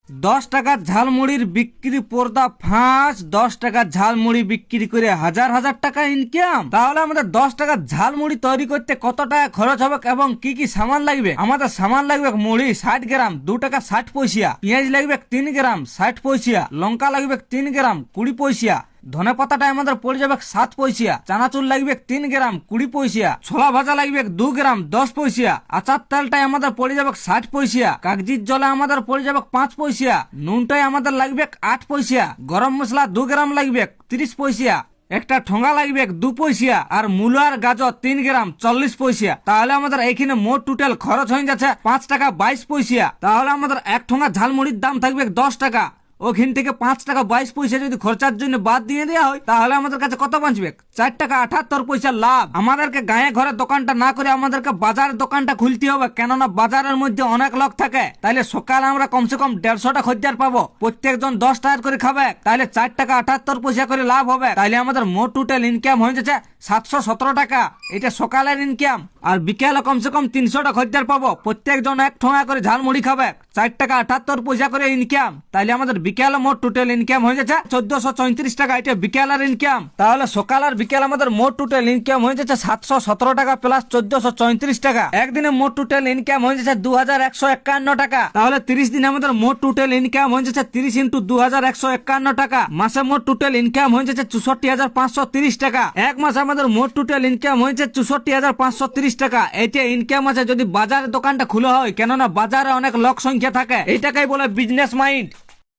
10 টাকার ঝালমুড়ির বিক্রি পর্দা ফাঁস। 10 টাকার ঝালমুড়ি বিক্রি করে হাজার হাজার টাকা ইনকাম। তাহলে আমাদের 10 টাকার ঝালমুড়ি তৈরি করতে কত টাকা খরচ হবে এবং কি কি সামান লাগবে? আমাদের সামান লাগবে মুড়ি 60 গ্রাম 2 টাকা 60 পয়সা, পেঁয়াজ লাগবে 3 গ্রাম 60 পয়সা, লঙ্কা লাগবে 3 গ্রাম 20 পয়সা, ধনে পাতাটা আমাদের পড়ে যাবে 7 পয়সা, চানাচুর লাগবে 3 গ্রাম 20 পয়সা, ছোলা ভাজা লাগবে 2 গ্রাম 10 পয়সা, আচার তেলটাই আমাদের পড়ে যাবে 60 পয়সা, কাগজির জলে আমাদের পড়ে যাবে 5 পয়সা, নুনটাই আমাদের লাগবে 8 পয়সা, গরম মশলা 2 গ্রাম লাগবে 30 পয়সা, একটা ঠোঙা লাগবে 2 পয়সা, আর মূলো আর গাজর 3 গ্রাম 40 পয়সা। তাহলে আমাদের এইখানে মোট টোটাল খরচ হয়ে যাচ্ছে 5 টাকা 22 পয়সা। তাহলে আমাদের এক ঠোঙা ঝালমুড়ির দাম থাকবে 10 টাকা। ওখান থেকে 5 টাকা 22 পয়সা যদি খরচার জন্য বাদ দিয়ে দেওয়া হয় তাহলে আমাদের কাছে কত বাঁচবে? 4 টাকা 78 পয়সা লাভ। আমাদেরকে গায়ে ঘরে দোকানটা না করে আমাদেরকে বাজারের দোকানটা খুলতে হবে, কেননা বাজারের মধ্যে অনেক লোক থাকে। তাহলে সকালে আমরা কমসে কম 150টা খদ্দের পাবো, প্রত্যেকজন 10 টাকা করে খাবে, তাহলে 4 টাকা 78 পয়সা করে লাভ হবে। তাহলে আমাদের মোট টোটাল ইনকাম হয়ে যাচ্ছে 717 টাকা। এটা সকালের ইনকাম। আর বিকেলে কমসে কম 300টা খদ্দের পাবো, প্রত্যেকজন এক ঠোঙা করে ঝালমুড়ি খাবে, 4 টাকা 78 পয়সা করে ইনকাম। তাহলে আমাদের বিকেলে মোট টোটাল ইনকাম হয়ে যাচ্ছে 1434 টাকা। এটা বিকেলের ইনকাম। তাহলে সকাল আর বিকেল আমাদের মোট টোটাল ইনকাম হয়ে যাচ্ছে 717 টাকা প্লাস 1434 টাকা। একদিনে মোট টোটাল ইনকাম হয়ে যাচ্ছে 2151 টাকা। তাহলে 30 দিনে আমাদের মোট টোটাল ইনকাম হয়ে যাচ্ছে 30 ইন্টু 2151 টাকা। মাসে মোট টোটাল ইনকাম হয়ে যাচ্ছে 64,530 টাকা। এক মাসে আমাদের মোট টোটাল ইনকাম হয়েছে 64,530 টাকা। এইটা ইনকাম আছে যদি বাজারের দোকানটা খুলে হয়, কেননা বাজারে অনেক লোক সংখ্যা থাকে। এইটাকেই বলে বিজনেস মাইন্ড।